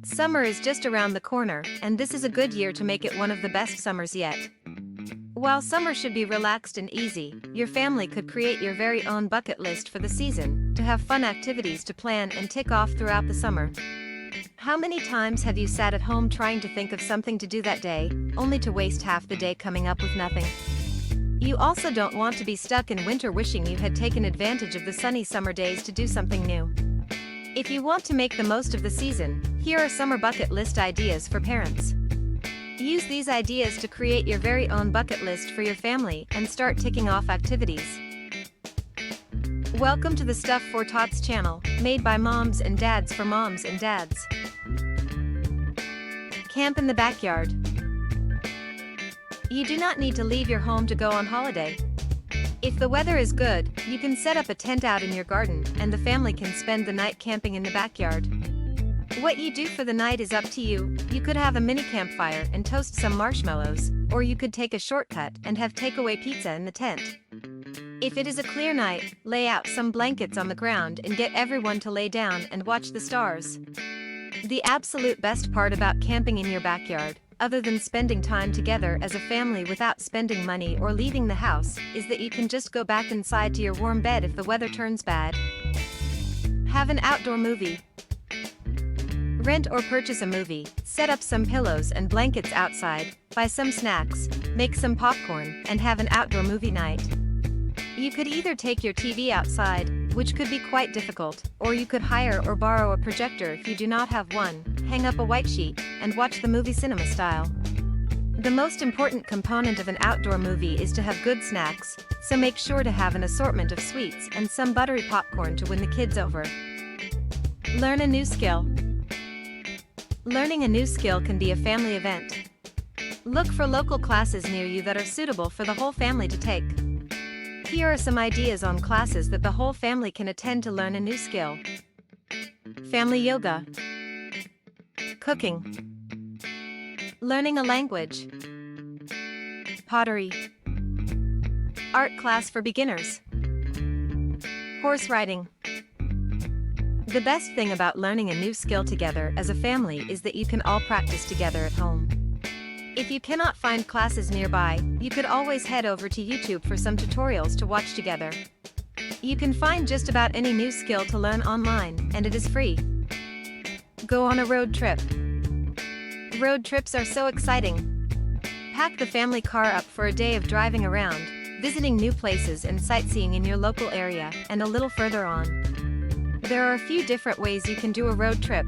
Summer is just around the corner, and this is a good year to make it one of the best summers yet. While summer should be relaxed and easy, your family could create your very own bucket list for the season, to have fun activities to plan and tick off throughout the summer. How many times have you sat at home trying to think of something to do that day, only to waste half the day coming up with nothing? You also don't want to be stuck in winter wishing you had taken advantage of the sunny summer days to do something new. If you want to make the most of the season, here are summer bucket list ideas for parents. Use these ideas to create your very own bucket list for your family and start ticking off activities. Welcome to the Stuff for Tots channel, made by moms and dads for moms and dads. Camp in the backyard. You do not need to leave your home to go on holiday. If the weather is good, you can set up a tent out in your garden, and the family can spend the night camping in the backyard. What you do for the night is up to you. You could have a mini campfire and toast some marshmallows, or you could take a shortcut and have takeaway pizza in the tent. If it is a clear night, lay out some blankets on the ground and get everyone to lay down and watch the stars. The absolute best part about camping in your backyard, other than spending time together as a family without spending money or leaving the house, is that you can just go back inside to your warm bed if the weather turns bad. Have an outdoor movie. Rent or purchase a movie, set up some pillows and blankets outside, buy some snacks, make some popcorn, and have an outdoor movie night. You could either take your TV outside, which could be quite difficult, or you could hire or borrow a projector if you do not have one, hang up a white sheet, and watch the movie cinema style. The most important component of an outdoor movie is to have good snacks, so make sure to have an assortment of sweets and some buttery popcorn to win the kids over. Learn a new skill. Learning a new skill can be a family event. Look for local classes near you that are suitable for the whole family to take. Here are some ideas on classes that the whole family can attend to learn a new skill. Family yoga. Cooking. Learning a language. Pottery. Art class for beginners. Horse riding. The best thing about learning a new skill together as a family is that you can all practice together at home. If you cannot find classes nearby, you could always head over to YouTube for some tutorials to watch together. You can find just about any new skill to learn online, and it is free. Go on a road trip. Road trips are so exciting. Pack the family car up for a day of driving around, visiting new places and sightseeing in your local area, and a little further on. There are a few different ways you can do a road trip.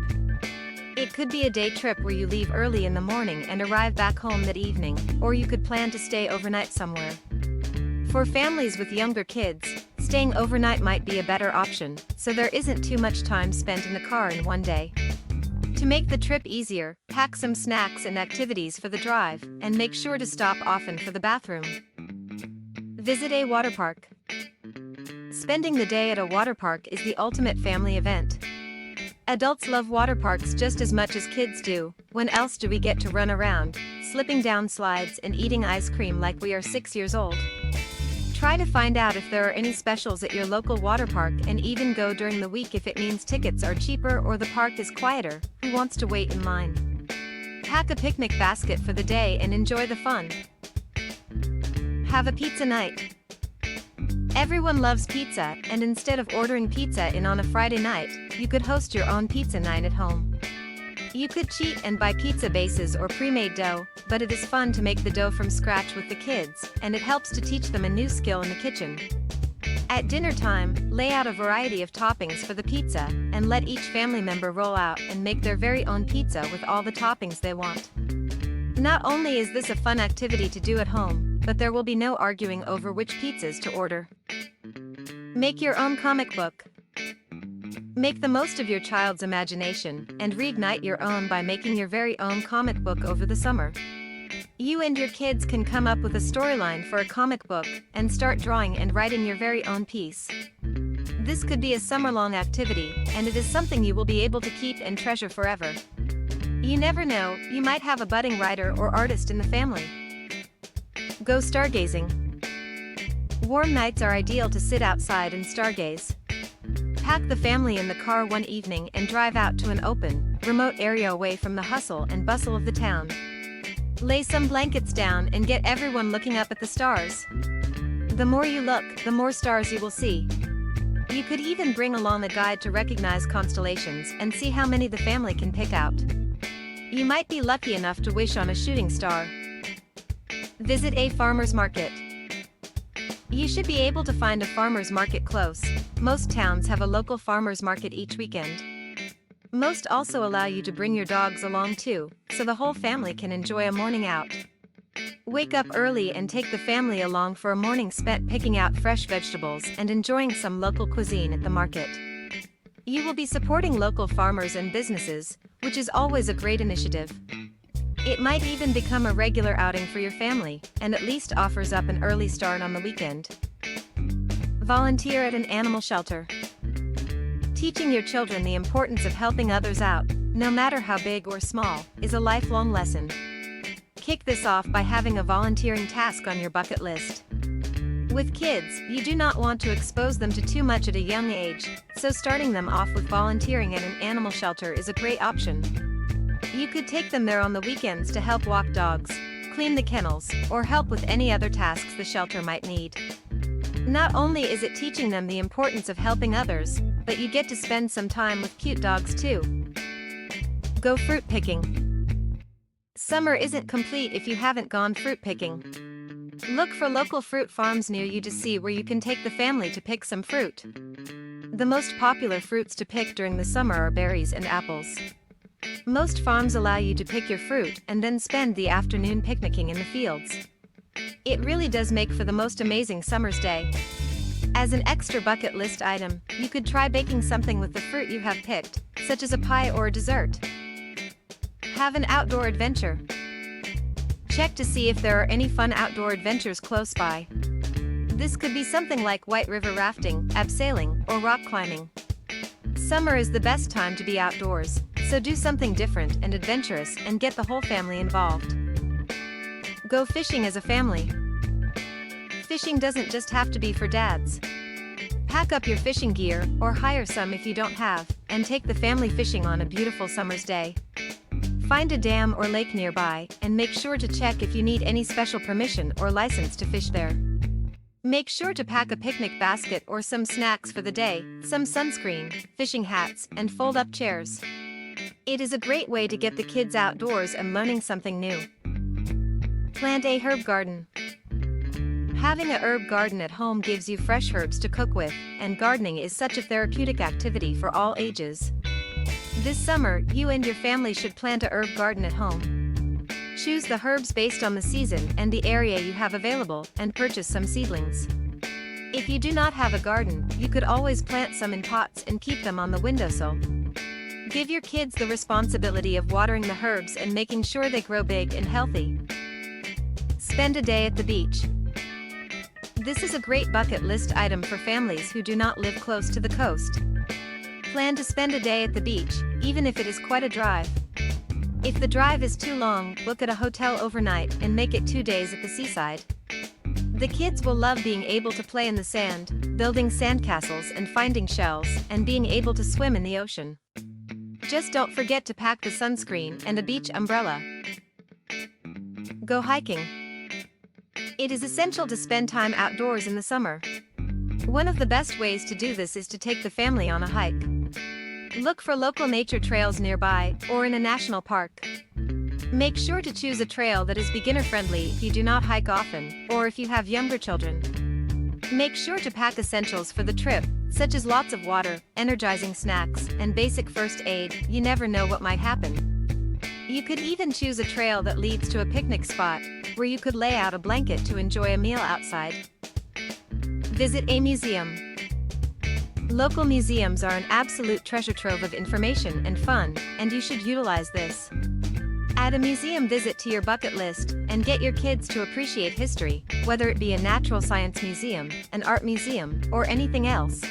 It could be a day trip where you leave early in the morning and arrive back home that evening, or you could plan to stay overnight somewhere. For families with younger kids, staying overnight might be a better option, so there isn't too much time spent in the car in one day. To make the trip easier, pack some snacks and activities for the drive, and make sure to stop often for the bathroom. Visit a water park. Spending the day at a water park is the ultimate family event. Adults love water parks just as much as kids do. When else do we get to run around, slipping down slides and eating ice cream like we are 6 years old? Try to find out if there are any specials at your local water park, and even go during the week if it means tickets are cheaper or the park is quieter. Who wants to wait in line? Pack a picnic basket for the day and enjoy the fun. Have a pizza night. Everyone loves pizza, and instead of ordering pizza in on a Friday night, you could host your own pizza night at home. You could cheat and buy pizza bases or pre-made dough, but it is fun to make the dough from scratch with the kids, and it helps to teach them a new skill in the kitchen. At dinner time, lay out a variety of toppings for the pizza, and let each family member roll out and make their very own pizza with all the toppings they want. Not only is this a fun activity to do at home, but there will be no arguing over which pizzas to order. Make your own comic book. Make the most of your child's imagination, and reignite your own by making your very own comic book over the summer. You and your kids can come up with a storyline for a comic book, and start drawing and writing your very own piece. This could be a summer-long activity, and it is something you will be able to keep and treasure forever. You never know, you might have a budding writer or artist in the family. Go stargazing. Warm nights are ideal to sit outside and stargaze. Pack the family in the car one evening and drive out to an open, remote area away from the hustle and bustle of the town. Lay some blankets down and get everyone looking up at the stars. The more you look, the more stars you will see. You could even bring along a guide to recognize constellations and see how many the family can pick out. You might be lucky enough to wish on a shooting star. Visit a farmer's market. You should be able to find a farmer's market close. Most towns have a local farmer's market each weekend. Most also allow you to bring your dogs along too, so the whole family can enjoy a morning out. Wake up early and take the family along for a morning spent picking out fresh vegetables and enjoying some local cuisine at the market. You will be supporting local farmers and businesses, which is always a great initiative. It might even become a regular outing for your family, and at least offers up an early start on the weekend. Volunteer at an animal shelter. Teaching your children the importance of helping others out, no matter how big or small, is a lifelong lesson. Kick this off by having a volunteering task on your bucket list. With kids, you do not want to expose them to too much at a young age, so starting them off with volunteering at an animal shelter is a great option. You could take them there on the weekends to help walk dogs, clean the kennels, or help with any other tasks the shelter might need. Not only is it teaching them the importance of helping others, but you get to spend some time with cute dogs too. Go fruit picking. Summer isn't complete if you haven't gone fruit picking. Look for local fruit farms near you to see where you can take the family to pick some fruit. The most popular fruits to pick during the summer are berries and apples. Most farms allow you to pick your fruit and then spend the afternoon picnicking in the fields. It really does make for the most amazing summer's day. As an extra bucket list item, you could try baking something with the fruit you have picked, such as a pie or a dessert. Have an outdoor adventure. Check to see if there are any fun outdoor adventures close by. This could be something like white river rafting, abseiling, or rock climbing. Summer is the best time to be outdoors, so do something different and adventurous and get the whole family involved. Go fishing as a family. Fishing doesn't just have to be for dads. Pack up your fishing gear, or hire some if you don't have, and take the family fishing on a beautiful summer's day. Find a dam or lake nearby, and make sure to check if you need any special permission or license to fish there. Make sure to pack a picnic basket or some snacks for the day, some sunscreen, fishing hats, and fold-up chairs. It is a great way to get the kids outdoors and learning something new. Plant a herb garden. Having a herb garden at home gives you fresh herbs to cook with, and gardening is such a therapeutic activity for all ages. This summer, you and your family should plant a herb garden at home. Choose the herbs based on the season and the area you have available, and purchase some seedlings. If you do not have a garden, you could always plant some in pots and keep them on the windowsill. Give your kids the responsibility of watering the herbs and making sure they grow big and healthy. Spend a day at the beach. This is a great bucket list item for families who do not live close to the coast. Plan to spend a day at the beach, even if it is quite a drive. If the drive is too long, book at a hotel overnight and make it 2 days at the seaside. The kids will love being able to play in the sand, building sandcastles and finding shells, and being able to swim in the ocean. Just don't forget to pack the sunscreen and a beach umbrella. Go hiking. It is essential to spend time outdoors in the summer. One of the best ways to do this is to take the family on a hike. Look for local nature trails nearby, or in a national park. Make sure to choose a trail that is beginner-friendly if you do not hike often, or if you have younger children. Make sure to pack essentials for the trip, such as lots of water, energizing snacks, and basic first aid. You never know what might happen. You could even choose a trail that leads to a picnic spot, where you could lay out a blanket to enjoy a meal outside. Visit a museum. Local museums are an absolute treasure trove of information and fun, and you should utilize this. Add a museum visit to your bucket list, and get your kids to appreciate history, whether it be a natural science museum, an art museum, or anything else.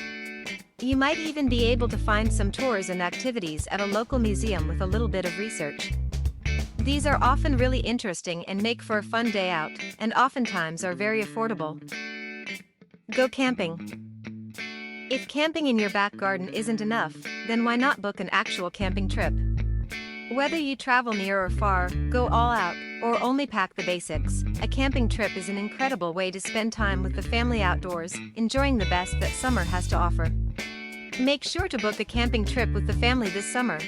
You might even be able to find some tours and activities at a local museum with a little bit of research. These are often really interesting and make for a fun day out, and oftentimes are very affordable. Go camping. If camping in your back garden isn't enough, then why not book an actual camping trip? Whether you travel near or far, go all out, or only pack the basics, a camping trip is an incredible way to spend time with the family outdoors, enjoying the best that summer has to offer. Make sure to book a camping trip with the family this summer.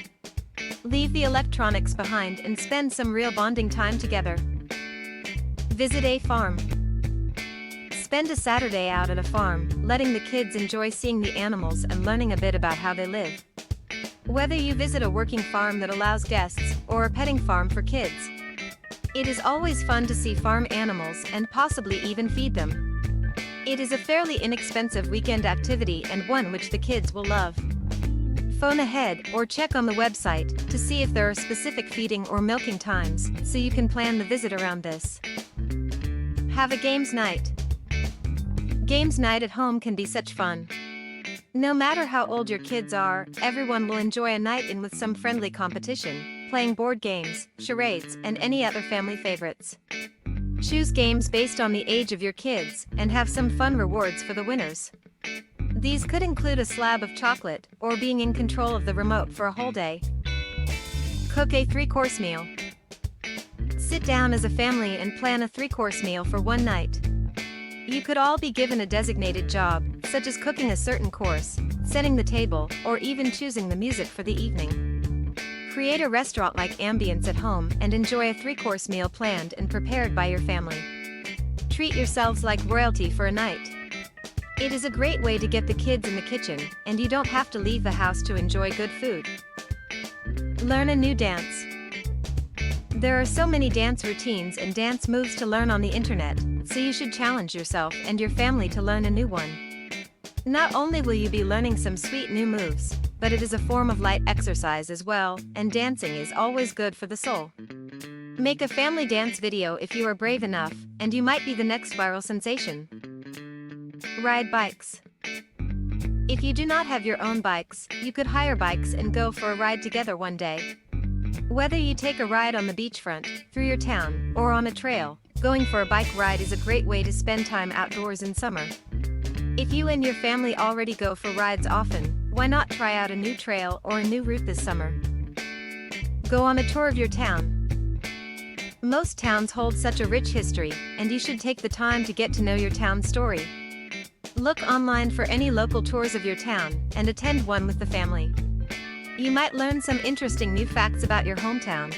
Leave the electronics behind and spend some real bonding time together. Visit a farm. Spend a Saturday out at a farm, letting the kids enjoy seeing the animals and learning a bit about how they live. Whether you visit a working farm that allows guests, or a petting farm for kids, it is always fun to see farm animals and possibly even feed them. It is a fairly inexpensive weekend activity and one which the kids will love. Phone ahead or check on the website to see if there are specific feeding or milking times, so you can plan the visit around this. Have a games night. Games night at home can be such fun. No matter how old your kids are, everyone will enjoy a night in with some friendly competition, playing board games, charades, and any other family favorites. Choose games based on the age of your kids, and have some fun rewards for the winners. These could include a slab of chocolate, or being in control of the remote for a whole day. Cook a three-course meal. Sit down as a family and plan a three-course meal for one night. You could all be given a designated job, such as cooking a certain course, setting the table, or even choosing the music for the evening. Create a restaurant-like ambience at home and enjoy a three-course meal planned and prepared by your family. Treat yourselves like royalty for a night. It is a great way to get the kids in the kitchen, and you don't have to leave the house to enjoy good food. Learn a new dance. There are so many dance routines and dance moves to learn on the internet, so you should challenge yourself and your family to learn a new one. Not only will you be learning some sweet new moves, but it is a form of light exercise as well, and dancing is always good for the soul. Make a family dance video if you are brave enough, and you might be the next viral sensation. Ride bikes. If you do not have your own bikes, you could hire bikes and go for a ride together one day. Whether you take a ride on the beachfront, through your town, or on a trail, going for a bike ride is a great way to spend time outdoors in summer. If you and your family already go for rides often, why not try out a new trail or a new route this summer? Go on a tour of your town. Most towns hold such a rich history, and you should take the time to get to know your town's story. Look online for any local tours of your town, and attend one with the family. You might learn some interesting new facts about your hometown.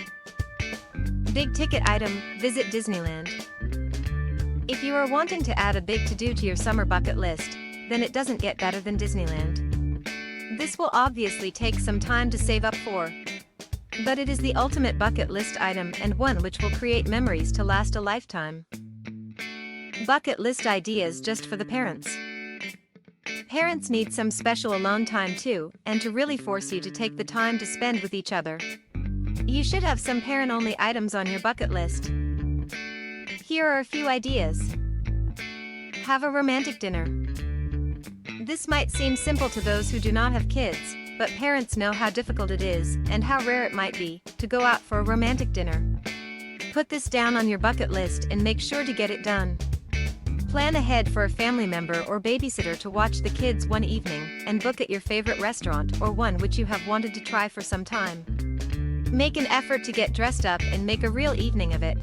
Big ticket item, visit Disneyland. If you are wanting to add a big to-do to your summer bucket list, then it doesn't get better than Disneyland. This will obviously take some time to save up for, but it is the ultimate bucket list item and one which will create memories to last a lifetime. Bucket list ideas just for the parents. Parents need some special alone time too, and to really force you to take the time to spend with each other. You should have some parent-only items on your bucket list. Here are a few ideas. Have a romantic dinner. This might seem simple to those who do not have kids, but parents know how difficult it is, and how rare it might be, to go out for a romantic dinner. Put this down on your bucket list and make sure to get it done. Plan ahead for a family member or babysitter to watch the kids one evening, and book at your favorite restaurant or one which you have wanted to try for some time. Make an effort to get dressed up and make a real evening of it.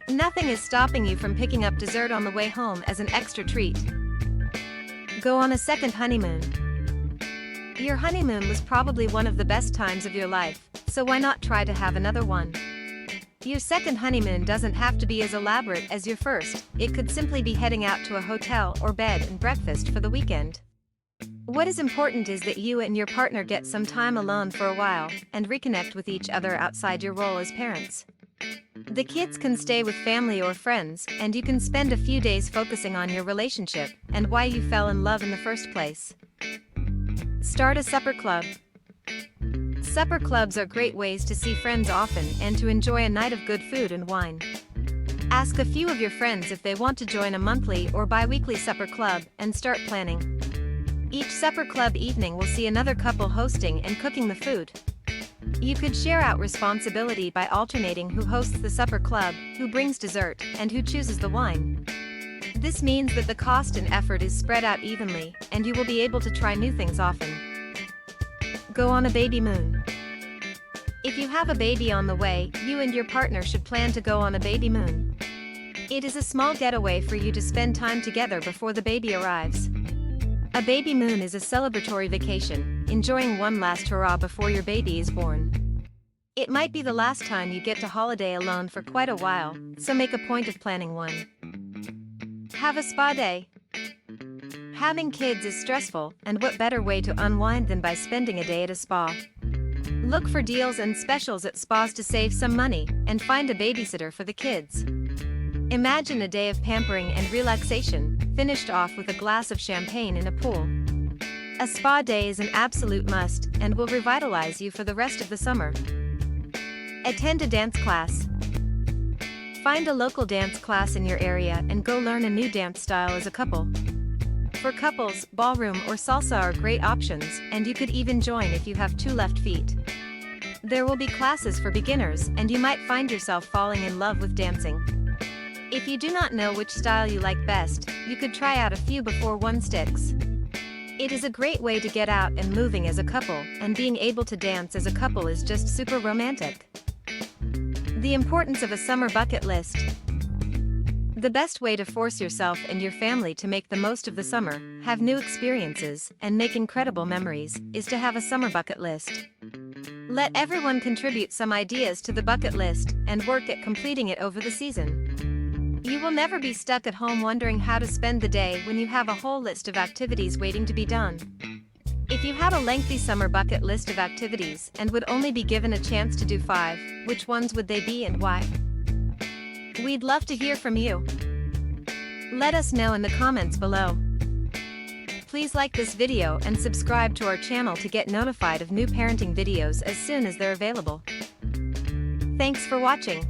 Nothing is stopping you from picking up dessert on the way home as an extra treat. Go on a second honeymoon. Your honeymoon was probably one of the best times of your life, so why not try to have another one? Your second honeymoon doesn't have to be as elaborate as your first, it could simply be heading out to a hotel or bed and breakfast for the weekend. What is important is that you and your partner get some time alone for a while, and reconnect with each other outside your role as parents. The kids can stay with family or friends, and you can spend a few days focusing on your relationship, and why you fell in love in the first place. Start a supper club. Supper clubs are great ways to see friends often and to enjoy a night of good food and wine. Ask a few of your friends if they want to join a monthly or bi-weekly supper club, and start planning. Each supper club evening will see another couple hosting and cooking the food. You could share out responsibility by alternating who hosts the supper club, who brings dessert, and who chooses the wine. This means that the cost and effort is spread out evenly, and you will be able to try new things often. Go on a baby moon. If you have a baby on the way, you and your partner should plan to go on a baby moon. It is a small getaway for you to spend time together before the baby arrives. A baby moon is a celebratory vacation, enjoying one last hurrah before your baby is born. It might be the last time you get to holiday alone for quite a while, so make a point of planning one. Have a spa day. Having kids is stressful, and what better way to unwind than by spending a day at a spa? Look for deals and specials at spas to save some money, and find a babysitter for the kids. Imagine a day of pampering and relaxation, finished off with a glass of champagne in a pool. A spa day is an absolute must, and will revitalize you for the rest of the summer. Attend a dance class. Find a local dance class in your area and go learn a new dance style as a couple. For couples, ballroom or salsa are great options, and you could even join if you have two left feet. There will be classes for beginners, and you might find yourself falling in love with dancing. If you do not know which style you like best, you could try out a few before one sticks. It is a great way to get out and moving as a couple, and being able to dance as a couple is just super romantic. The importance of a summer bucket list. The best way to force yourself and your family to make the most of the summer, have new experiences, and make incredible memories, is to have a summer bucket list. Let everyone contribute some ideas to the bucket list, and work at completing it over the season. You will never be stuck at home wondering how to spend the day when you have a whole list of activities waiting to be done. If you had a lengthy summer bucket list of activities and would only be given a chance to do 5, which ones would they be and why? We'd love to hear from you. Let us know in the comments below. Please like this video and subscribe to our channel to get notified of new parenting videos as soon as they're available. Thanks for watching.